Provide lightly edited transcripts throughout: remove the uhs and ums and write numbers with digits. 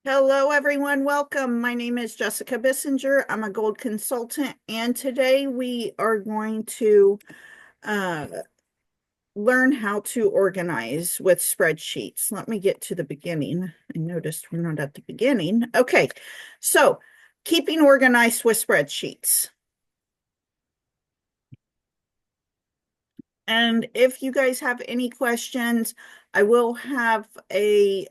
Hello, everyone. Welcome. My name is Jessica Bissinger. I'm a gold consultant, and today we are going to uh, learn how to organize with spreadsheets. Let me get to the beginning. I noticed we're not at the beginning. Okay, so keeping organized with spreadsheets. And if you guys have any questions, I will have a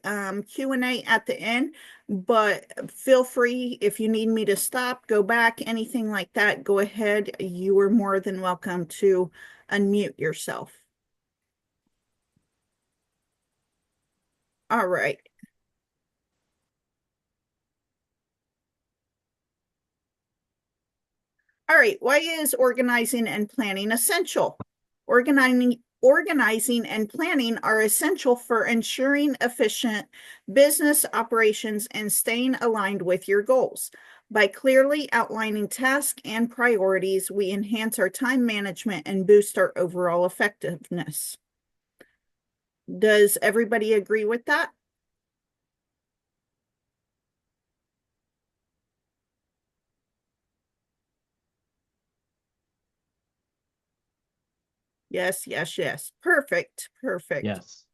Q&A at the end, but feel free if you need me to stop, go back, anything like that, go ahead. You are more than welcome to unmute yourself. All right. All right. Why is organizing and planning essential? Organizing and planning are essential for ensuring efficient business operations and staying aligned with your goals. By clearly outlining tasks and priorities, we enhance our time management and boost our overall effectiveness. Does everybody agree with that? Yes, yes, yes. Perfect, perfect. Yes.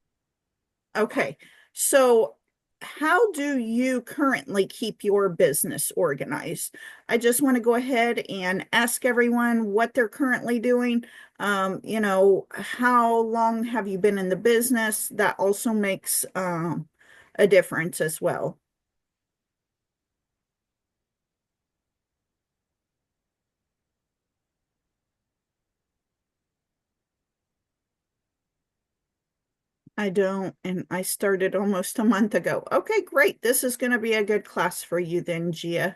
Okay, so how do you currently keep your business organized? I just want to go ahead and ask everyone what they're currently doing. How long have you been in the business? That also makes a difference as well. I don't, and I started almost a month ago. Okay, great. This is going to be a good class for you then, Gia.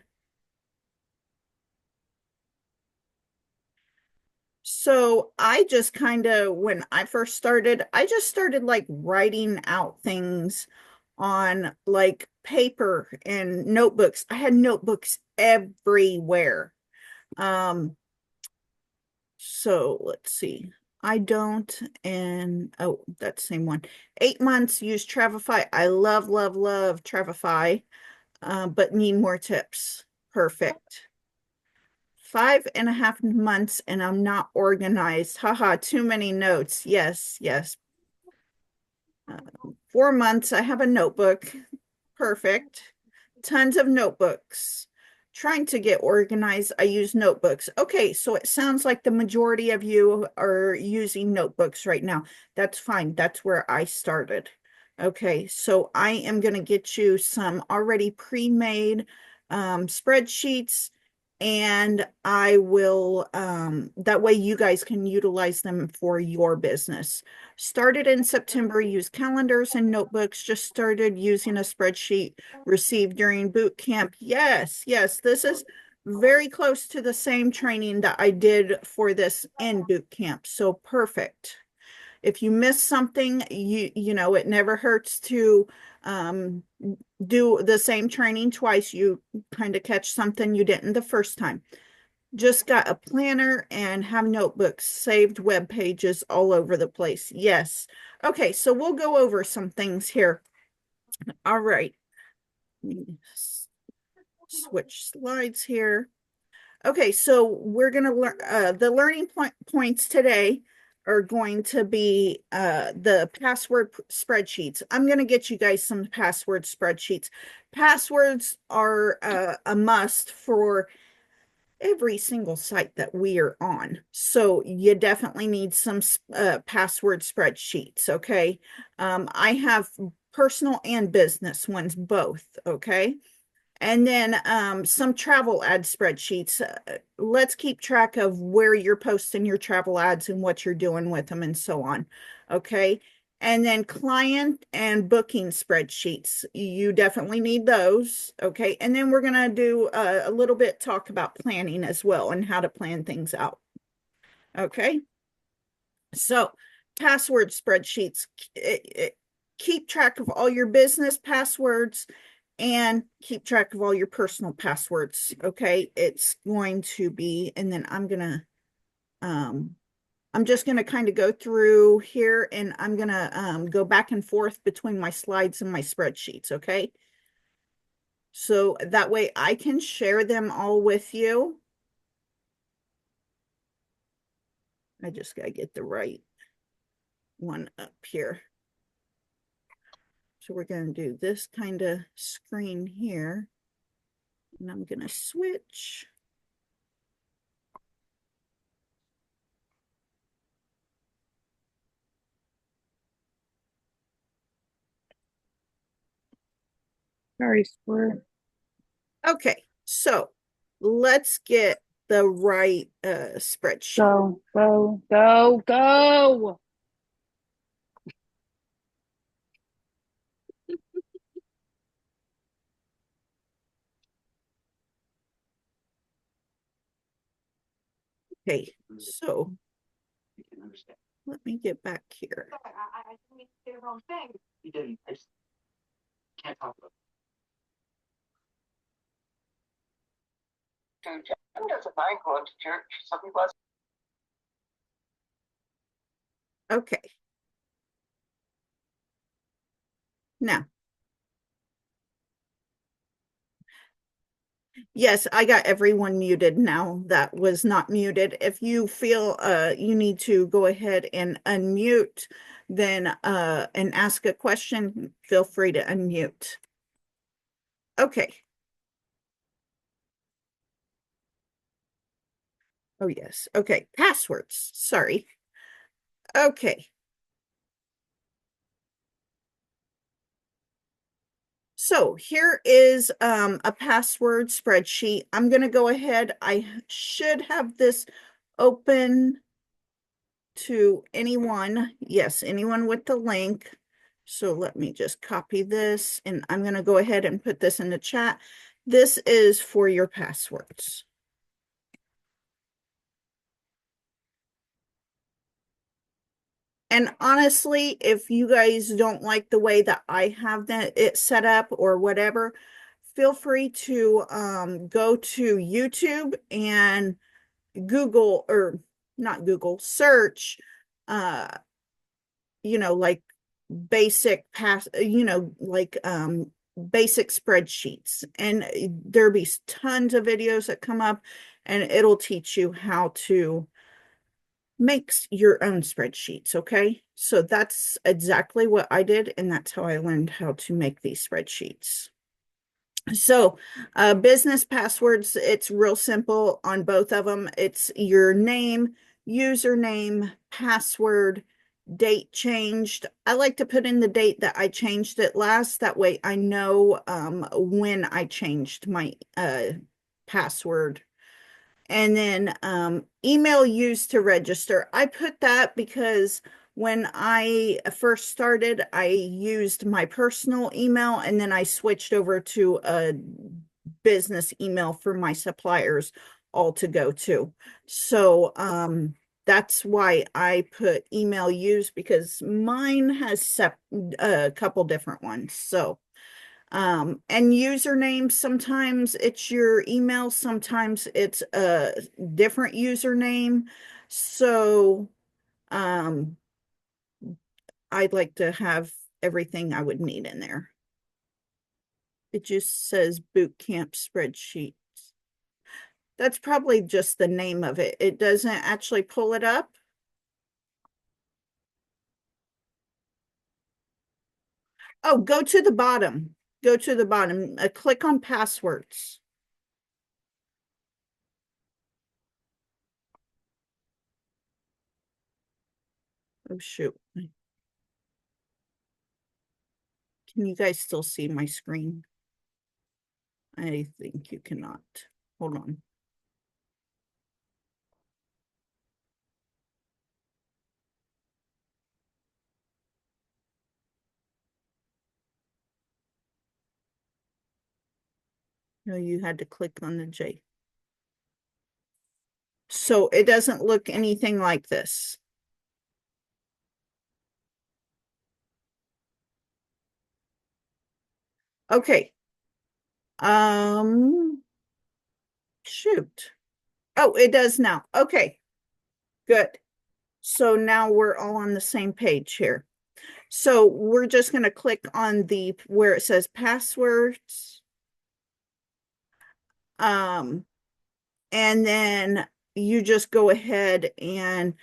So I just kind of, when I first started, I just started like writing out things on like paper and notebooks. I had notebooks everywhere. Um, so let's see. I don't, and oh, that same one. 8 months use Travify. I love, love, love Travify, but need more tips. Perfect. 5.5 months and I'm not organized. Haha, too many notes. Yes, yes. 4 months, I have a notebook. Perfect. Tons of notebooks. Trying to get organized, I use notebooks. Okay, so it sounds like the majority of you are using notebooks right now. That's fine. That's where I started. Okay, so I am going to get you some already pre-made spreadsheets, and I will, that way you guys can utilize them for your business. Started in September, use calendars and notebooks, just started using a spreadsheet received during boot camp. Yes, yes, this is very close to the same training that I did for this in boot camp. So perfect. If you miss something, it never hurts to um, do the same training twice. You kind of catch something you didn't the first time. Just got a planner and have notebooks, saved web pages all over the place. Yes. Okay, so we'll go over some things here. All right. Switch slides here. Okay, so we're going to learn the learning points today are going to be the password spreadsheets. I'm going to get you guys some password spreadsheets. Passwords are a must for every single site that we are on. So you definitely need some password spreadsheets, okay? I have personal and business ones both, okay? And then some travel ad spreadsheets. Let's keep track of where you're posting your travel ads and what you're doing with them and so on. Okay. And then client and booking spreadsheets. You definitely need those. Okay. And then we're going to do a little bit talk about planning as well and how to plan things out. Okay. So password spreadsheets. Keep track of all your business passwords and keep track of all your personal passwords. Okay. It's going to be, and then um, I'm just gonna kind of go through here and I'm gonna go back and forth between my slides and my spreadsheets. Okay. So that way I can share them all with you. I just got to get the right one up here. So we're going to do this kind of screen here. And I'm going to switch. Sorry, Squirt. Okay, so let's get the right spreadsheet. Go, go, go, go. Okay, so let me get back here. I didn't say the wrong thing. You didn't. I just can't talk about it. That's a fine quote. Church. Some people. Okay. Now, yes, I got everyone muted now that was not muted. If you feel you need to go ahead and unmute, then and ask a question, feel free to unmute. Okay. Oh, yes. Okay. Passwords. Sorry. Okay. So here is a password spreadsheet. I'm going to go ahead. I should have this open to anyone. Yes, anyone with the link. So let me just copy this and I'm going to go ahead and put this in the chat. This is for your passwords. And honestly, if you guys don't like the way that I have it set up or whatever, feel free to go to YouTube and Google, or not Google, search uh like basic basic spreadsheets, and there'll be tons of videos that come up and it'll teach you how to make your own spreadsheets. Okay, so that's exactly what I did, and that's how I learned how to make these spreadsheets. So business passwords, it's real simple on both of them. It's your name, username, password, date changed. I like to put in the date that I changed it last. That way I know when I changed my password. And then email used to register. I put that because when I first started, I used my personal email and then I switched over to a business email for my suppliers all to go to. So that's why I put email used, because mine has a couple different ones. So and username, sometimes it's your email, sometimes it's a different username. So um I'd like to have everything I would need in there. It just says boot camp spreadsheet. That's probably just the name of it. It doesn't actually pull it up. Oh, go to the bottom. Go to the bottom. Click on passwords. Oh, shoot. Can you guys still see my screen? I think you cannot. Hold on. No, you had to click on the J. So it doesn't look anything like this. Okay. Shoot. Oh, it does now. Okay, good. So now we're all on the same page here. So we're just going to click on the where it says passwords. Um, and then you just go ahead and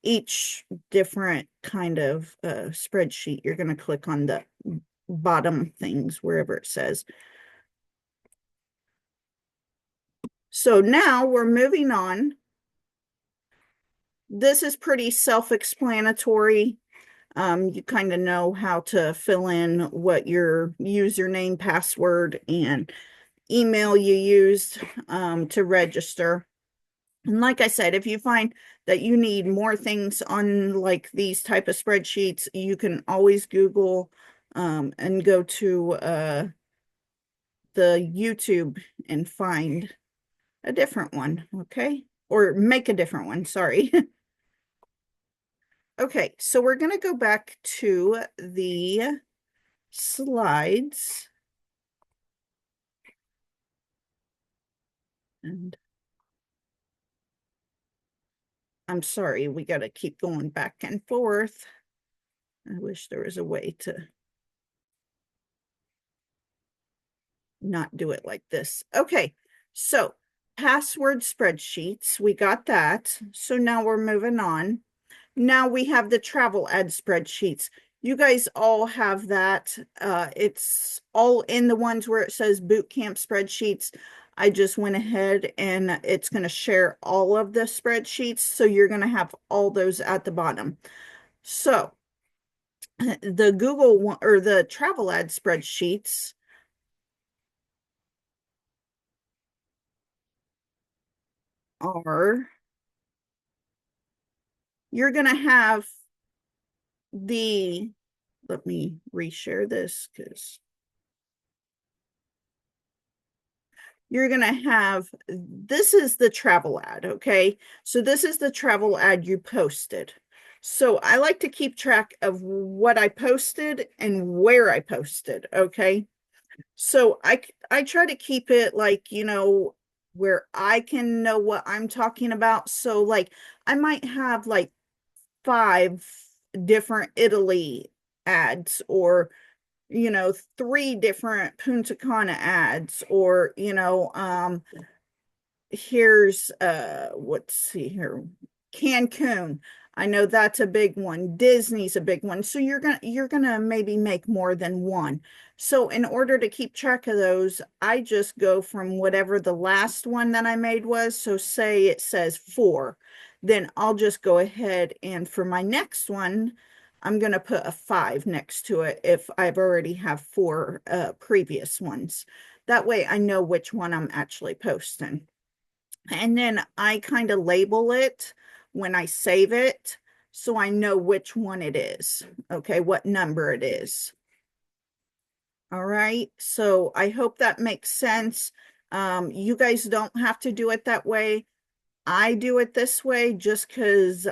each different kind of spreadsheet, you're going to click on the bottom things wherever it says. So now we're moving on. This is pretty self-explanatory. You kind of know how to fill in what your username, password, and email you used to register. And like I said, if you find that you need more things on like these type of spreadsheets, you can always Google and go to the YouTube and find a different one, okay? Or make a different one, sorry. Okay, so we're going to go back to the slides. And I'm sorry, we got to keep going back and forth. I wish there was a way to not do it like this. Okay, so password spreadsheets, we got that. So now we're moving on. Now we have the travel ad spreadsheets. You guys all have that. It's all in the ones where it says boot camp spreadsheets. I just went ahead and it's going to share all of the spreadsheets. So you're going to have all those at the bottom. So the Google one or the travel ad spreadsheets are, you're going to have the, let me reshare this because you're going to have, this is the travel ad, okay? So this is the travel ad you posted. So I like to keep track of what I posted and where I posted, okay? So I try to keep it like, where I can know what I'm talking about. So like I might have like 5 different Italy ads or 3 different Punta Cana ads or here's let's see here, Cancun. I know that's a big one. Disney's a big one. So you're gonna maybe make more than one. So in order to keep track of those, I just go from whatever the last one that I made was. So say it says 4, then I'll just go ahead and for my next one, I'm gonna put a 5 next to it if I've already have 4 previous ones. That way I know which one I'm actually posting. And then I kind of label it when I save it so I know which one it is. Okay, what number it is. All right, so I hope that makes sense. You guys don't have to do it that way. I do it this way just because,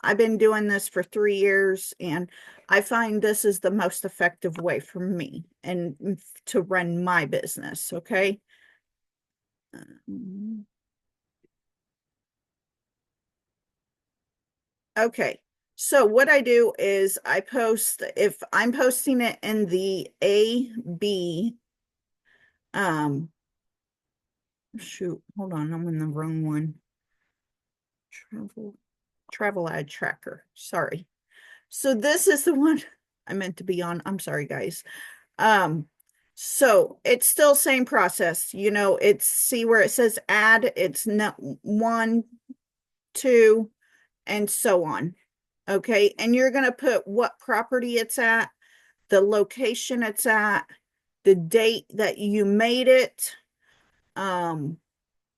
I've been doing this for 3 years and I find this is the most effective way for me and to run my business. Okay. Okay. So what I do is I post, if I'm posting it in the A, B, um, shoot, hold on, I'm in the wrong one. Travel, travel ad tracker. Sorry. So this is the one I meant to be on. I'm sorry, guys. Um, so it's still same process. It's see where it says add, it's not 1, 2, and so on. Okay. And you're going to put what property it's at, the location it's at, the date that you made it, um,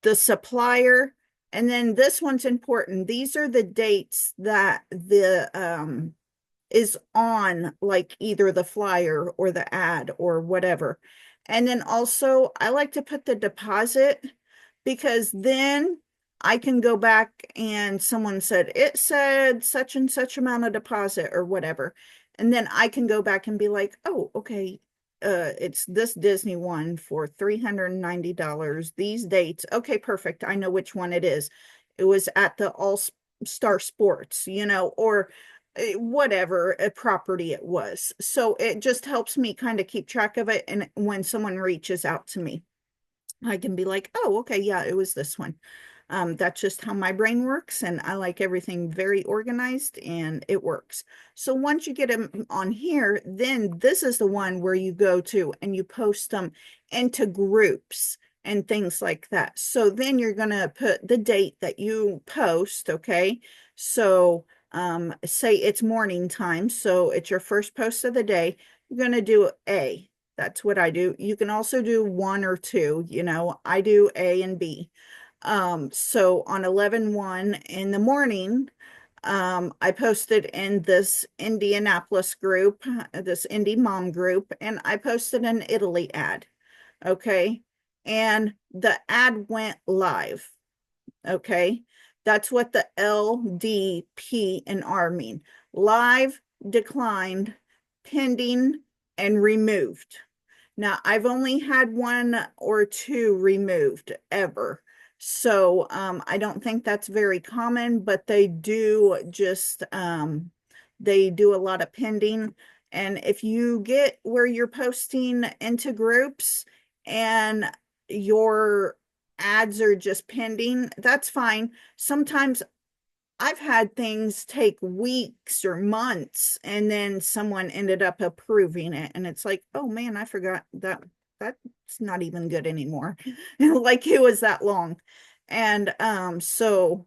the supplier, and then this one's important. These are the dates that the is on like either the flyer or the ad or whatever. And then also I like to put the deposit because then I can go back and someone said it said such and such amount of deposit or whatever. And then I can go back and be like, oh, okay, it's this Disney one for $390, these dates. Okay, perfect. I know which one it is. It was at the All Star Sports, or whatever a property it was. So it just helps me kind of keep track of it and when someone reaches out to me. I can be like, oh, okay, yeah, it was this one. That's just how my brain works, and I like everything very organized, and it works. So once you get them on here, then this is the one where you go to and you post them into groups and things like that. So then you're gonna put the date that you post, okay? So say it's morning time, so it's your first post of the day. You're gonna do A. That's what I do. You can also do one or two, I do A and B. So on 11/1 in the morning, I posted in this Indianapolis group, this indie mom group, and I posted an Italy ad. Okay. And the ad went live. Okay. That's what the L, D, P, and R mean. Live, declined, pending, and removed. Now, I've only had one or two removed ever. So I don't think that's very common, but they do a lot of pending. And if you get where you're posting into groups and your ads are just pending, that's fine. Sometimes I've had things take weeks or months, and then someone ended up approving it. And it's like, oh man, I forgot that's not even good anymore. Like it was that long. And so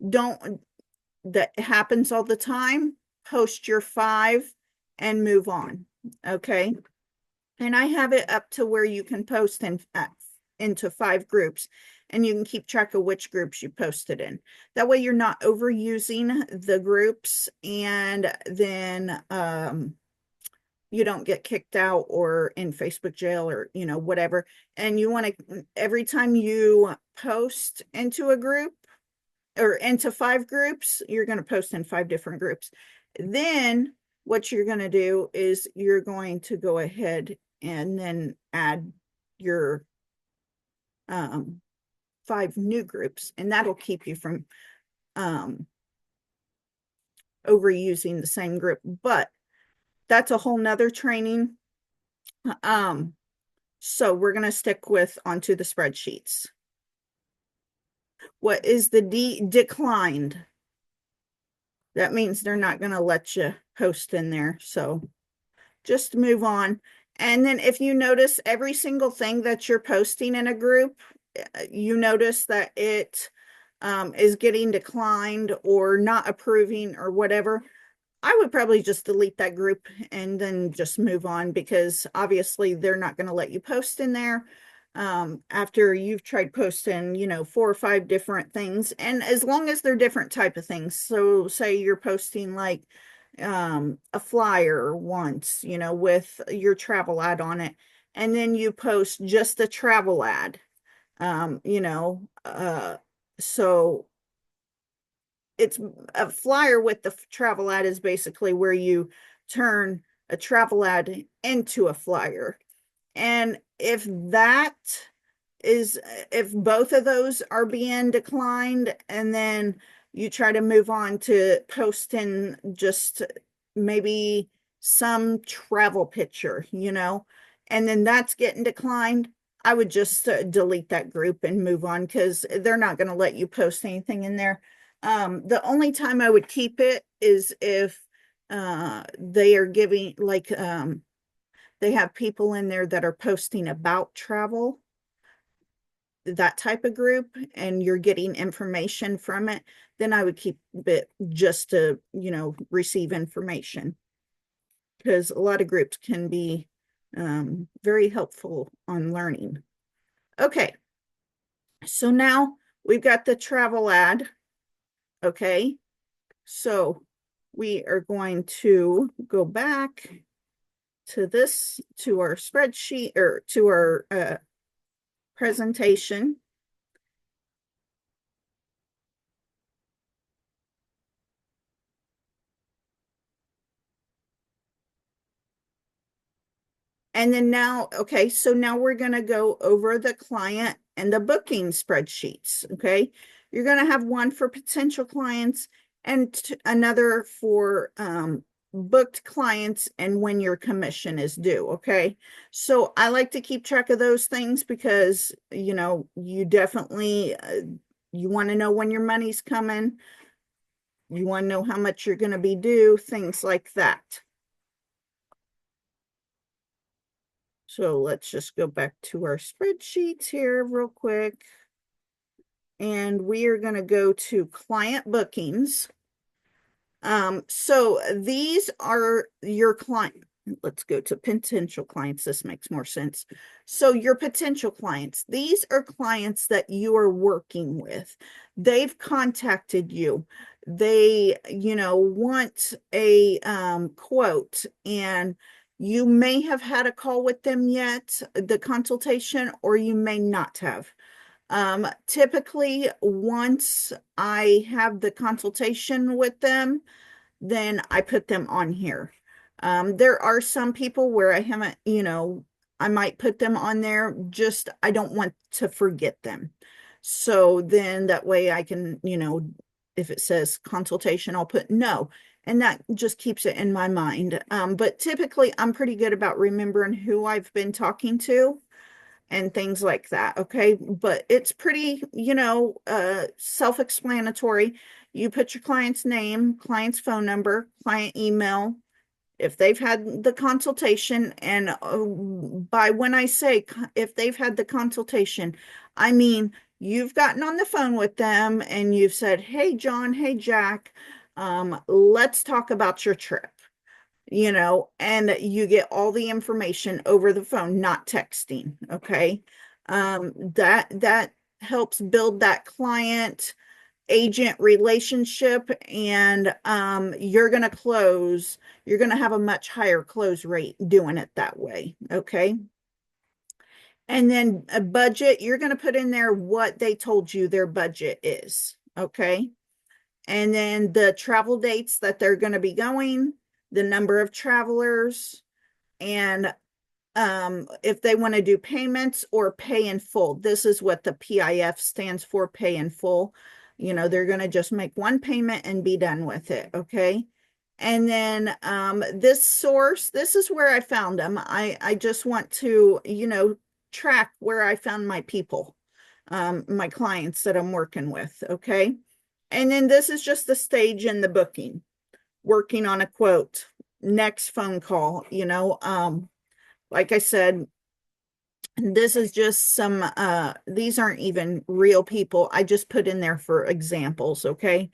don't that happens all the time. Post your five and move on. Okay. And I have it up to where you can post into five groups, and you can keep track of which groups you posted in. That way you're not overusing the groups, and then you don't get kicked out or in Facebook jail or whatever. And you want to, every time you post into a group or into five groups, you're going to post in five different groups. Then what you're going to do is you're going to go ahead and then add your um, five new groups, and that'll keep you from um, overusing the same group. But that's a whole nother training. Um, so we're going to stick with onto the spreadsheets. What is the declined? That means they're not going to let you post in there. So just move on. And then if you notice every single thing that you're posting in a group, you notice that it is getting declined or not approving or whatever, I would probably just delete that group and then just move on, because obviously they're not going to let you post in there after you've tried posting, four or five different things. And as long as they're different type of things. So say you're posting like a flyer once, with your travel ad on it, and then you post just the travel ad, so it's a flyer with the travel ad is basically where you turn a travel ad into a flyer. And if both of those are being declined, and then you try to move on to posting just maybe some travel picture, and then that's getting declined, I would just delete that group and move on, because they're not going to let you post anything in there. The only time I would keep it is if they are giving like they have people in there that are posting about travel, that type of group, and you're getting information from it, then I would keep it just to, receive information, because a lot of groups can be very helpful on learning. Okay, so now we've got the travel ad. Okay, so we are going to go back to our spreadsheet, or to our presentation. And then now, okay, so now we're going to go over the client and the booking spreadsheets. Okay, you're going to have one for potential clients and another for booked clients and when your commission is due. Okay. So I like to keep track of those things because, you definitely, you want to know when your money's coming. You want to know how much you're going to be due, things like that. So let's just go back to our spreadsheets here real quick. And we are going to go to client bookings. So these are your client. Let's go to potential clients. This makes more sense. So your potential clients, these are clients that you are working with. They've contacted you. They, want a quote, and you may have had a call with them yet, the consultation, or you may not have. Typically, once I have the consultation with them, then I put them on here. There are some people where I haven't, I might put them on there, just I don't want to forget them. So then that way I can, if it says consultation, I'll put no. And that just keeps it in my mind. But typically I'm pretty good about remembering who I've been talking to and things like that. Okay. But it's pretty, self-explanatory. You put your client's name, client's phone number, client email, if they've had the consultation. And by when I say if they've had the consultation, I mean, you've gotten on the phone with them and you've said, hey, John, hey, Jack, let's talk about your trip. And you get all the information over the phone, not texting. Okay. That helps build that client agent relationship, and you're going to have a much higher close rate doing it that way. Okay. And then a budget, you're going to put in there what they told you their budget is. Okay. And then the travel dates that they're going to be going, the number of travelers, and if they want to do payments or pay in full. This is what the PIF stands for, pay in full. They're going to just make one payment and be done with it. Okay. And then this is where I found them. I just want to, track where I found my people, my clients that I'm working with. Okay. And then this is just the stage in the booking, working on a quote, next phone call, like I said, this is just some these aren't even real people. I just put in there for examples. Okay.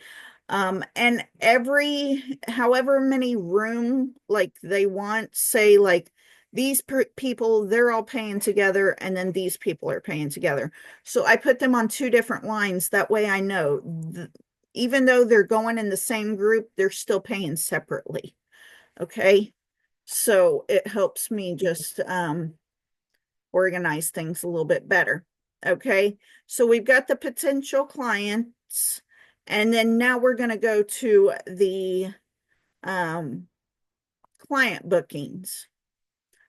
And every however many room like they want, say like these people, they're all paying together, and then these people are paying together. So I put them on two different lines. That way I know even though they're going in the same group, they're still paying separately. Okay. So it helps me just organize things a little bit better. Okay. So we've got the potential clients, and then now we're going to go to the um, client bookings.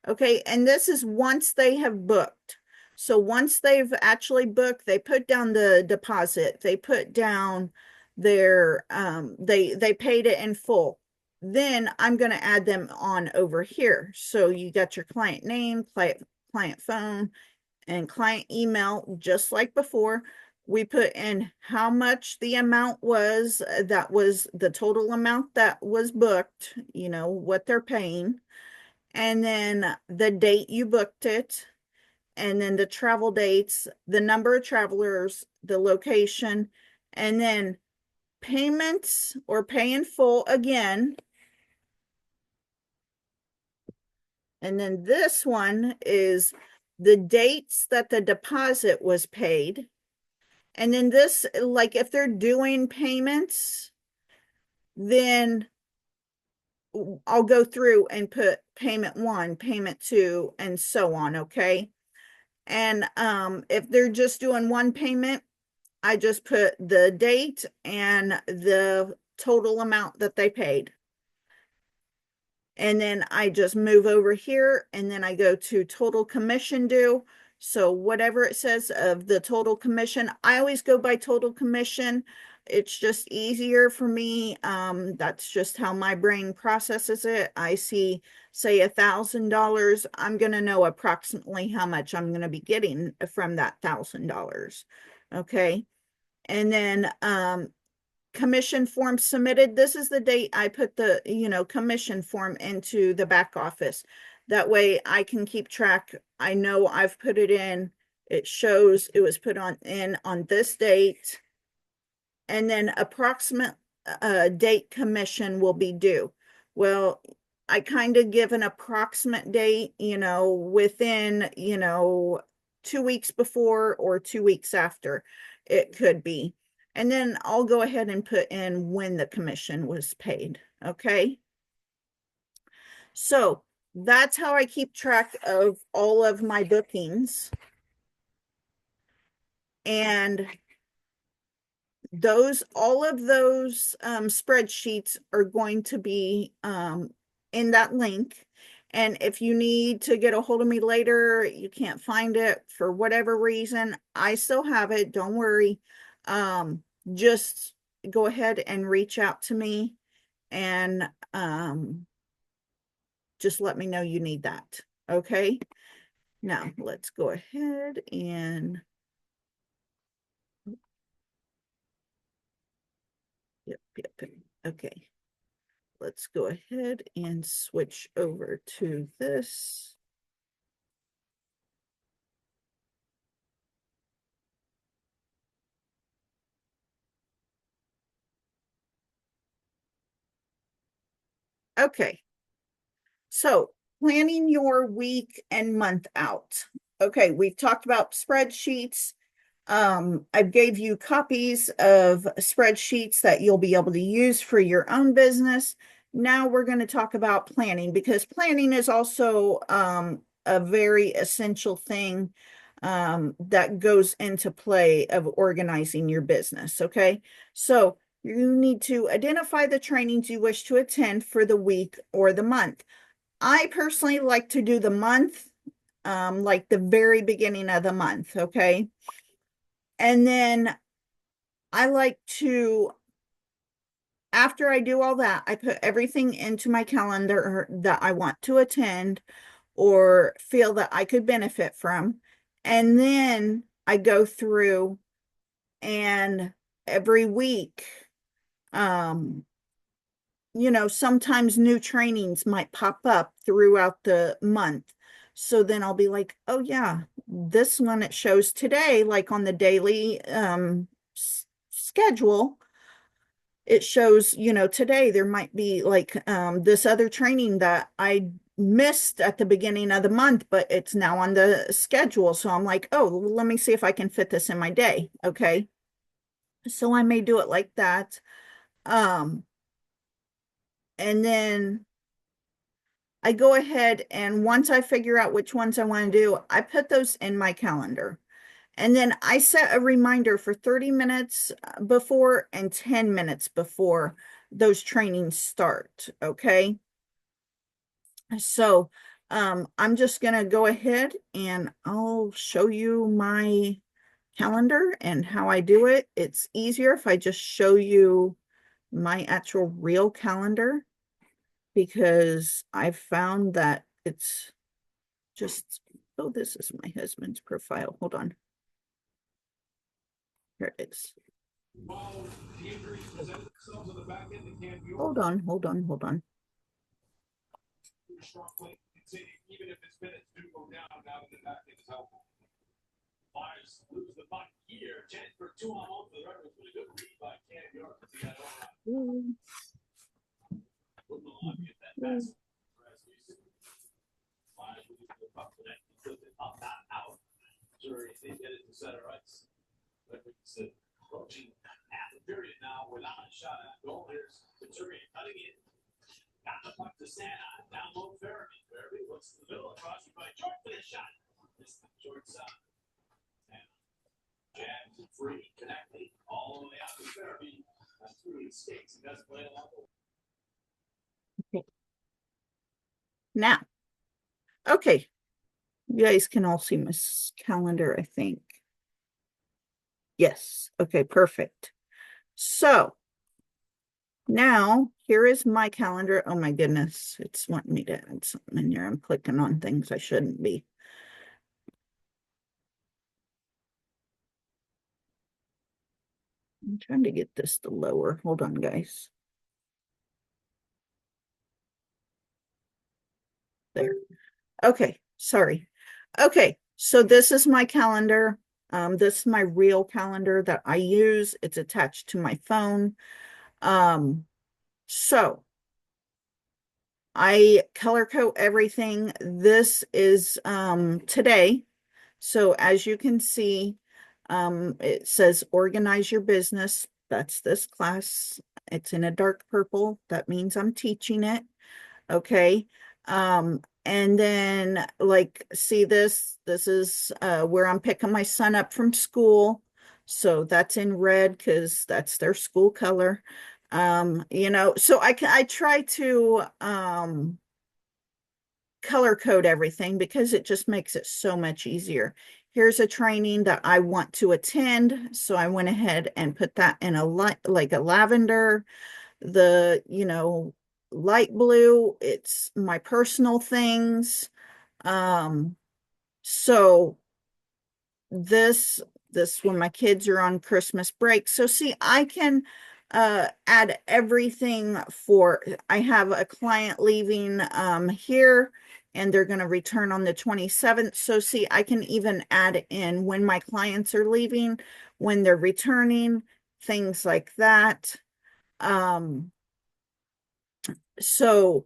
Okay. And this is once they have booked. So once they've actually booked, they put down the deposit, they put down their, they paid it in full. Then I'm going to add them on over here. So you got your client name, client phone, and client email, just like before. We put in how much the amount was, that was the total amount that was booked, what they're paying, and then the date you booked it, and then the travel dates, the number of travelers, the location, and then payments or pay in full again. And then this one is the dates that the deposit was paid. And then this, like if they're doing payments, then I'll go through and put payment one, payment two, and so on. Okay. And if they're just doing one payment, I just put the date and the total amount that they paid. And then I just move over here, and then I go to total commission due. So whatever it says of the total commission, I always go by total commission. It's just easier for me. That's just how my brain processes it. I see, say, $1,000. I'm going to know approximately how much I'm going to be getting from that $1,000. Okay. And then commission form submitted. This is the date I put the, commission form into the back office. That way I can keep track. I know I've put it in. It shows it was put in on this date, and then approximate date commission will be due. Well, I kind of give an approximate date, within, 2 weeks before or 2 weeks after it could be. And then I'll go ahead and put in when the commission was paid. Okay. So that's how I keep track of all of my bookings. And all of those spreadsheets are going to be in that link. And if you need to get a hold of me later, you can't find it for whatever reason, I still have it. Don't worry. Just go ahead and reach out to me, and just let me know you need that. Okay. Now let's go ahead and yep. Okay. Let's go ahead and switch over to this. Okay, so planning your week and month out. Okay, we've talked about spreadsheets. I gave you copies of spreadsheets that you'll be able to use for your own business. Now we're going to talk about planning, because planning is also a very essential thing that goes into play of organizing your business. Okay, so you need to identify the trainings you wish to attend for the week or the month. I personally like to do the month, like the very beginning of the month. Okay. And then I like to, after I do all that, I put everything into my calendar that I want to attend or feel that I could benefit from. And then I go through, and every week, um, sometimes new trainings might pop up throughout the month. So then I'll be like, oh yeah, this one it shows today, like on the daily schedule. It shows, today there might be like this other training that I missed at the beginning of the month, but it's now on the schedule. So I'm like, oh, let me see if I can fit this in my day. Okay. So I may do it like that. Um, and then I go ahead, and once I figure out which ones I want to do, I put those in my calendar. And then I set a reminder for 30 minutes before and 10 minutes before those trainings start. Okay. So I'm just going to go ahead and I'll show you my calendar and how I do it. It's easier if I just show you my actual real calendar, because I've found that it's just, oh, this is my husband's profile. Hold on. Here it is. Hold on. Mm. Now, okay, you guys can all see my calendar, I think. Yes. Okay, perfect. So now here is my calendar. Oh my goodness, it's wanting me to add something in here. I'm clicking on things I shouldn't be. I'm trying to get this to lower. Hold on, guys. There. Okay, sorry. Okay, so this is my calendar. This is my real calendar that I use. It's attached to my phone. So I color code everything. This is today. So as you can see, it says organize your business. That's this class. It's in a dark purple. That means I'm teaching it. Okay. And then like see this is where I'm picking my son up from school. So that's in red because that's their school color. So I try to color code everything because it just makes it so much easier. Here's a training that I want to attend, so I went ahead and put that in a light like a lavender. The, light blue, it's my personal things. Um, so this this when my kids are on Christmas break. So see, I can add everything for I have a client leaving here and they're going to return on the 27th. So see, I can even add in when my clients are leaving, when they're returning, things like that. Um, so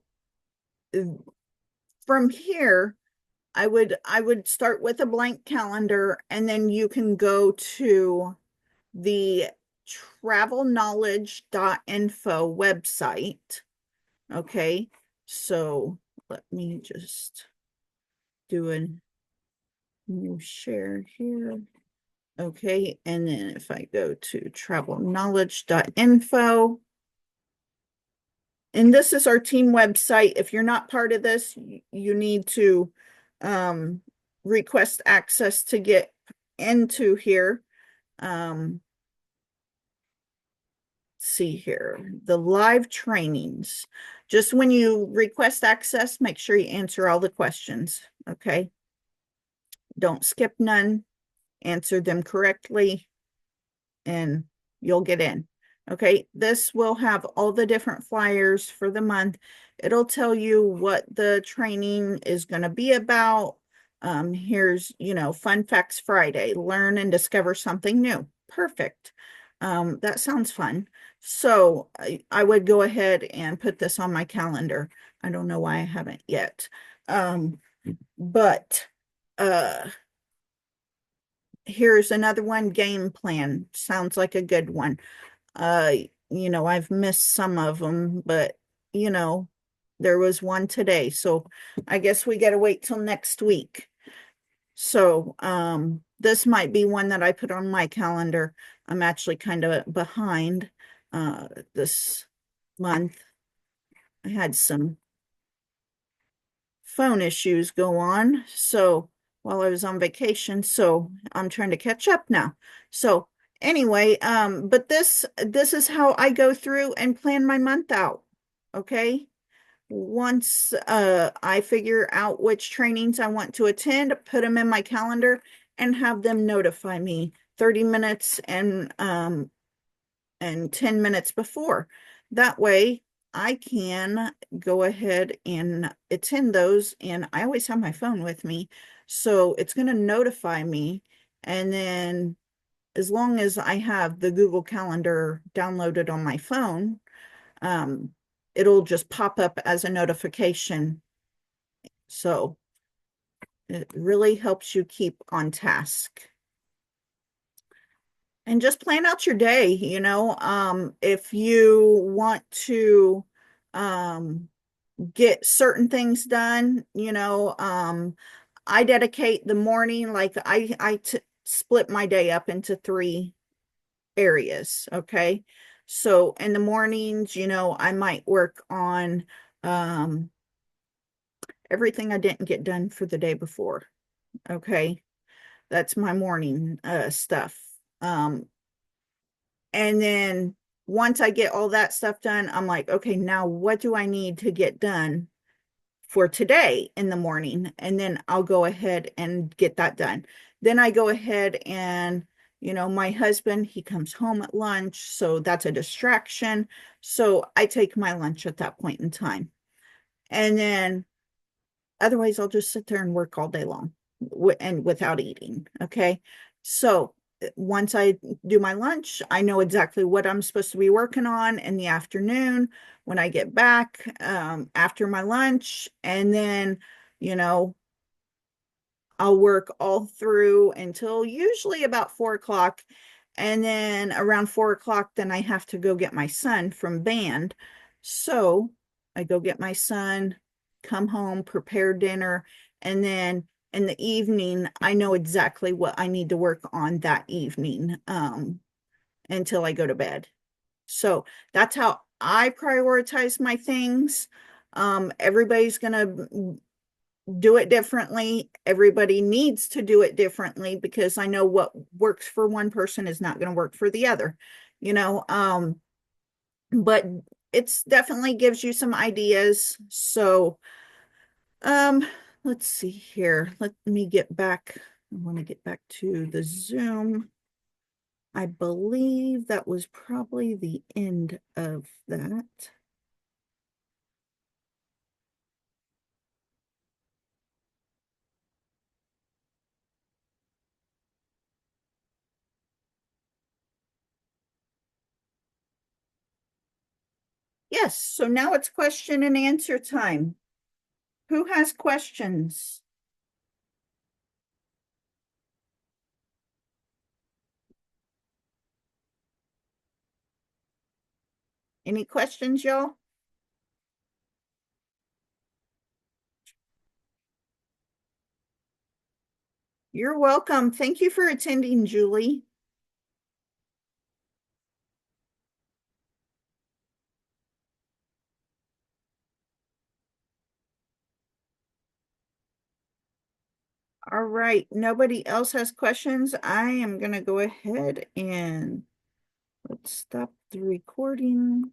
from here, I would start with a blank calendar and then you can go to the travelknowledge.info website. Okay, so let me just do a new share here. Okay, and then if I go to travelknowledge.info, and this is our team website. If you're not part of this, you need to um, request access to get into here. Um, see here, the live trainings. Just when you request access, make sure you answer all the questions. Okay. Don't skip none, answer them correctly, and you'll get in. Okay, this will have all the different flyers for the month. It'll tell you what the training is going to be about. Here's, Fun Facts Friday, learn and discover something new. Perfect. That sounds fun. So I would go ahead and put this on my calendar. I don't know why I haven't yet. But here's another one, game plan. Sounds like a good one. Uh, I've missed some of them, but you know, there was one today. So I guess we got to wait till next week. So, this might be one that I put on my calendar. I'm actually kind of behind this month. I had some phone issues go on. So while I was on vacation, so I'm trying to catch up now. So anyway, but this is how I go through and plan my month out. Okay. Once I figure out which trainings I want to attend, put them in my calendar and have them notify me 30 minutes and 10 minutes before. That way I can go ahead and attend those. And I always have my phone with me. So it's going to notify me. And then as long as I have the Google Calendar downloaded on my phone, um, it'll just pop up as a notification. So it really helps you keep on task. And just plan out your day, if you want to um get certain things done, I dedicate the morning, like I split my day up into three areas. Okay, so in the mornings, I might work on um everything I didn't get done for the day before. Okay, that's my morning stuff. And then once I get all that stuff done, I'm like, okay, now what do I need to get done for today in the morning? And then I'll go ahead and get that done. Then I go ahead and, my husband, he comes home at lunch, so that's a distraction. So I take my lunch at that point in time. And then otherwise, I'll just sit there and work all day long and without eating. Okay. So once I do my lunch, I know exactly what I'm supposed to be working on in the afternoon when I get back after my lunch. And then, you know, I'll work all through until usually about 4 o'clock. And then around 4 o'clock, then I have to go get my son from band. So I go get my son, come home, prepare dinner, and then in the evening, I know exactly what I need to work on that evening until I go to bed. So that's how I prioritize my things. Everybody's gonna do it differently. Everybody needs to do it differently because I know what works for one person is not going to work for the other, you know. But it's definitely gives you some ideas. So, um, let's see here. Let me get back. I want to get back to the Zoom. I believe that was probably the end of that. Yes, so now it's question and answer time. Who has questions? Any questions, y'all? You're welcome. Thank you for attending, Julie. All right, nobody else has questions. I am going to go ahead and let's stop the recording.